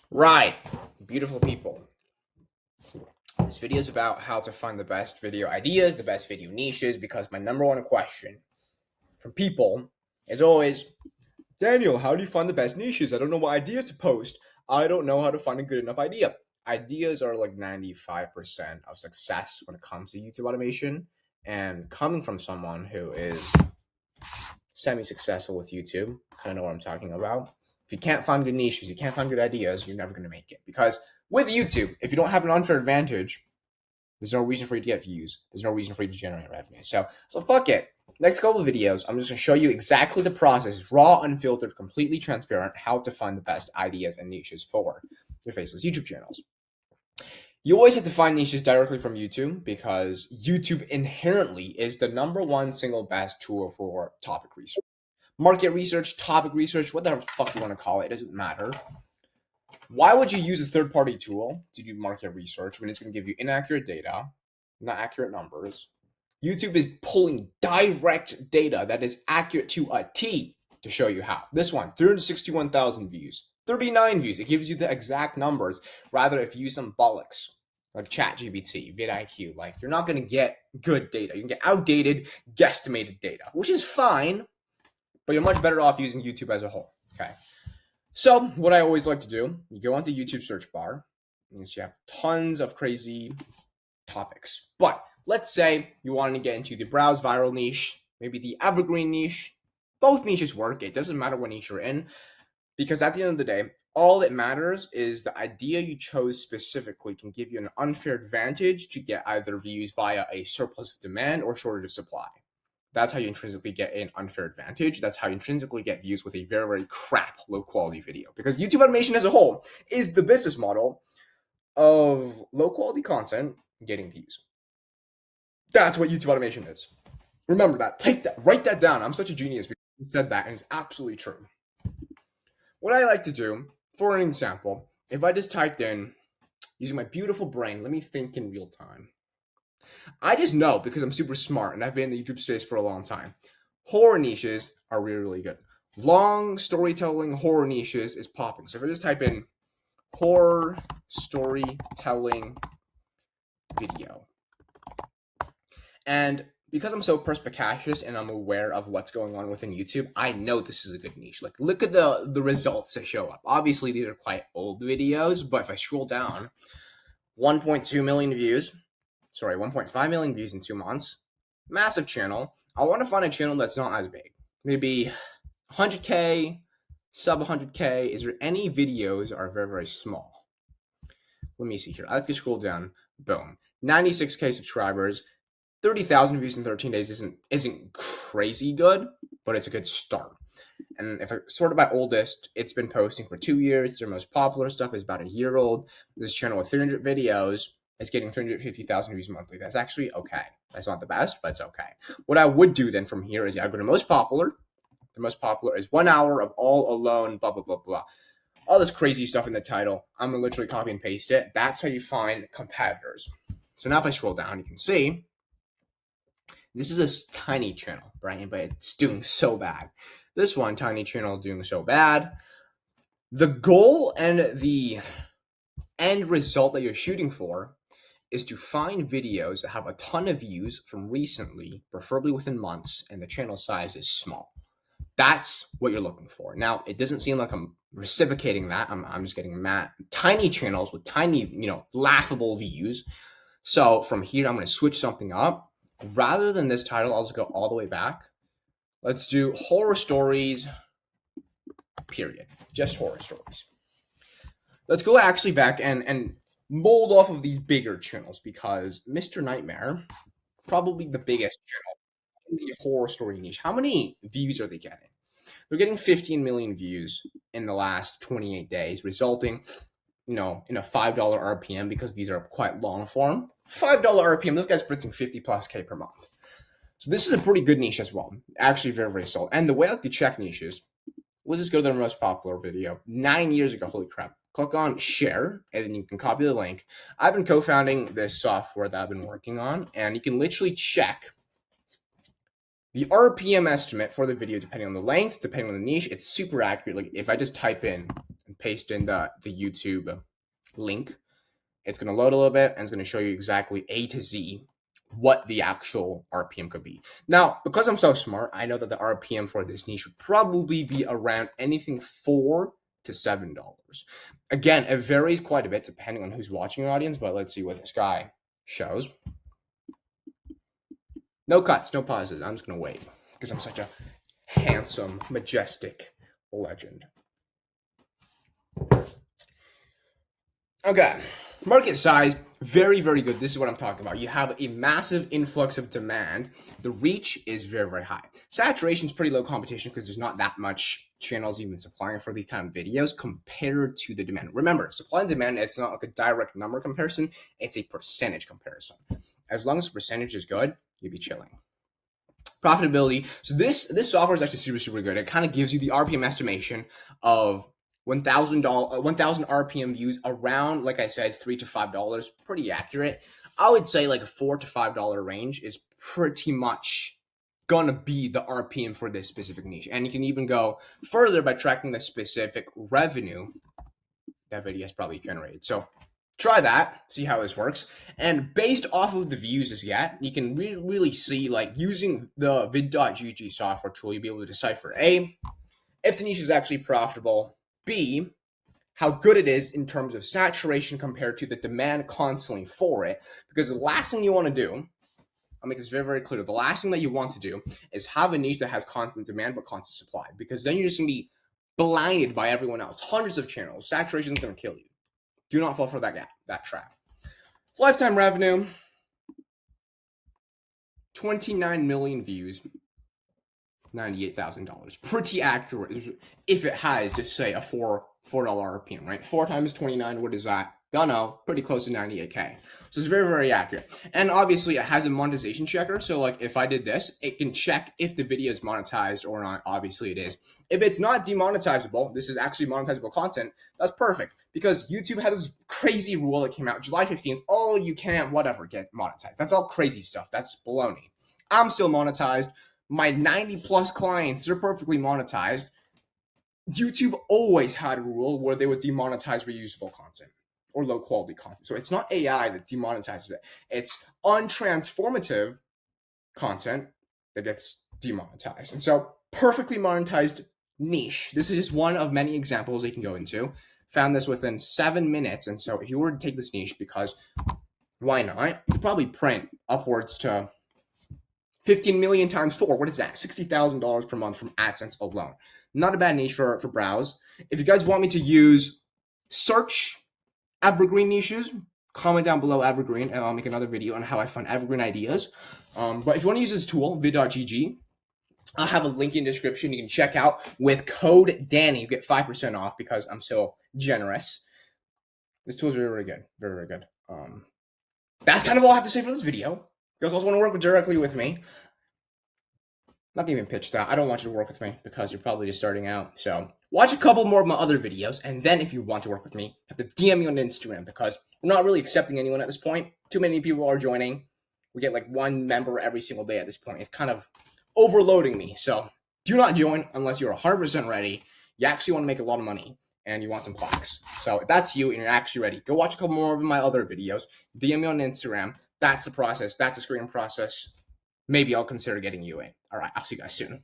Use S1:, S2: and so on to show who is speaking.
S1: Right, beautiful people. This video is about how to find the best video ideas, the best video niches, because my number one question from people is always, Daniel, how do you find the best niches? I don't know what ideas to post. I don't know how to find a good enough idea. Ideas are like 95% of success when it comes to YouTube automation. And coming from someone who is semi-successful with YouTube, kind of know what I'm talking about. If you can't find good niches, you can't find good ideas, you're never going to make it. Because with YouTube, if you don't have an unfair advantage, there's no reason for you to get views. There's no reason for you to generate revenue. So fuck it. Next couple of videos, I'm just going to show you exactly the process, raw, unfiltered, completely transparent, how to find the best ideas and niches for your faceless YouTube channels. You always have to find niches directly from YouTube because YouTube inherently is the number one single best tool for topic research. Market research, topic research, whatever the fuck you want to call it, it doesn't matter. Why would you use a third-party tool to do market research when it's going to give you inaccurate data, not accurate numbers? YouTube is pulling direct data that is accurate to a T to show you how. This one, 361,000 views, 39 views. It gives you the exact numbers. Rather, if you use some bollocks like ChatGPT, vidIQ, like you're not going to get good data. You can get outdated, guesstimated data, which is fine, but you're much better off using YouTube as a whole. Okay. So what I always like to do, you go onto YouTube search bar, and you have tons of crazy topics. But let's say you want to get into the browse viral niche, maybe the evergreen niche. Both niches work. It doesn't matter what niche you're in, because at the end of the day, all that matters is the idea you chose specifically can give you an unfair advantage to get either views via a surplus of demand or shortage of supply. That's how you intrinsically get an unfair advantage. That's how you intrinsically get views with a very, very crap, low quality video. Because YouTube automation as a whole is the business model of low quality content getting views. That's what YouTube automation is. Remember that. Take that. Write that down. I'm such a genius because you said that, and it's absolutely true. What I like to do, for an example, if I just typed in, using my beautiful brain, let me think in real time. I just know because I'm super smart and I've been in the YouTube space for a long time. Horror niches are really, really good. Long storytelling horror niches is popping. So if I just type in horror storytelling video, and because I'm so perspicacious and I'm aware of what's going on within YouTube, I know this is a good niche. Like, look at the results that show up. Obviously, these are quite old videos, but if I scroll down, 1.2 million views. 1.5 million views in 2 months. Massive channel. I want to find a channel that's not as big. Maybe 100K, sub 100K. Is there any videos that are very, very small? Let me see here. I like to scroll down. Boom. 96K subscribers. 30,000 views in 13 days isn't crazy good, but it's a good start. And if I sort it by oldest, it's been posting for 2 years. Their most popular stuff is about a year old. This channel with 300 videos is getting 350,000 views monthly. That's actually okay. That's not the best, but it's okay. What I would do then from here is I go to most popular. The most popular is 1 hour of all alone, blah, blah, blah, blah. All this crazy stuff in the title. I'm going to literally copy and paste it. That's how you find competitors. So now if I scroll down, you can see this is a tiny channel, right? But it's doing so bad. This one, tiny channel, doing so bad. The goal and the end result that you're shooting for is to find videos that have a ton of views from recently, preferably within months, and the channel size is small. That's what you're looking for. Now, it doesn't seem like I'm reciprocating that. I'm just getting tiny channels with tiny, laughable views. So from here, I'm going to switch something up. Rather than this title, I'll just go all the way back. Let's do horror stories, period. Just horror stories. Let's go actually back and mold off of these bigger channels because Mr. Nightmare, probably the biggest channel in the horror story niche. How many views are they getting? They're getting 15 million views in the last 28 days, resulting, in a $5 RPM because these are quite long form. $5 RPM, those guys are printing 50 plus K per month. So this is a pretty good niche as well. Actually, very, very solid. And the way I like to check niches, let's just go to their most popular video. 9 years ago, holy crap. Click on share, and then you can copy the link. I've been co-founding this software that I've been working on, and you can literally check the RPM estimate for the video depending on the length, depending on the niche. It's super accurate. Like if I just type in and paste in the YouTube link. It's going to load a little bit and it's going to show you exactly A to Z what the actual RPM could be. Now, because I'm so smart, I know that the RPM for this niche would probably be around anything $4 to $7. Again, it varies quite a bit depending on who's watching your audience, but let's see what this guy shows. No cuts, no pauses. I'm just going to wait because I'm such a handsome, majestic legend. Okay, market size, very, very good. This is what I'm talking about. You have a massive influx of demand. The reach is very, very high. Saturation is pretty low competition because there's not that much channels even supplying for these kind of videos compared to the demand. Remember, supply and demand, it's not like a direct number comparison. It's a percentage comparison. As long as the percentage is good, you'll be chilling. Profitability. So this software is actually super, super good. It kind of gives you the RPM estimation of $1,000 RPM views around, like I said, $3 to $5. Pretty accurate. I would say like a $4 to $5 range is pretty much gonna be the RPM for this specific niche. And you can even go further by tracking the specific revenue that video has probably generated. So try that, see how this works. And based off of the views as yet, you can really see, like, using the vid.gg software tool, you'll be able to decipher A, if the niche is actually profitable, B, how good it is in terms of saturation compared to the demand constantly for it. Because the last thing you want to do, I'll make this very, very clear, the last thing that you want to do is have a niche that has constant demand but constant supply, because then you're just going to be blinded by everyone else. Hundreds of channels. Saturation is going to kill you. Do not fall for that trap. Lifetime revenue, 29 million views, $98,000. Pretty accurate if it has, just say, a $4 RPM, right? 4 times 29, what is that? Don't know, pretty close to 98K. So it's very, very accurate. And obviously it has a monetization checker. So like if I did this, it can check if the video is monetized or not. Obviously it is. If it's not demonetizable, this is actually monetizable content, that's perfect. Because YouTube had this crazy rule that came out July 15th. Oh, you can't, whatever, get monetized. That's all crazy stuff. That's baloney. I'm still monetized. My 90 plus clients, they're perfectly monetized. YouTube always had a rule where they would demonetize reusable content or low quality content. So it's not AI that demonetizes it. It's untransformative content that gets demonetized. And so perfectly monetized niche. This is just one of many examples you can go into. Found this within 7 minutes. And so if you were to take this niche, because why not? You could probably print upwards to 15 million times 4. What is that? $60,000 per month from AdSense alone. Not a bad niche for Browse. If you guys want me to use search Evergreen niches, comment down below Evergreen, and I'll make another video on how I find Evergreen ideas. But if you want to use this tool, vid.gg, I'll have a link in the description. You can check out with code Danny. You get 5% off because I'm so generous. This tool is very, very good. Very, very good. That's kind of all I have to say for this video. You guys also want to work directly with me. Not gonna even pitch that. I don't want you to work with me because you're probably just starting out. So watch a couple more of my other videos, and then if you want to work with me, you have to DM me on Instagram because we're not really accepting anyone at this point. Too many people are joining. We get like 1 member every single day at this point. It's kind of overloading me. So do not join unless you're 100% ready. You actually want to make a lot of money and you want some plaques. So if that's you and you're actually ready, go watch a couple more of my other videos. DM me on Instagram. That's the process. That's the screening process. Maybe I'll consider getting you in. All right, I'll see you guys soon.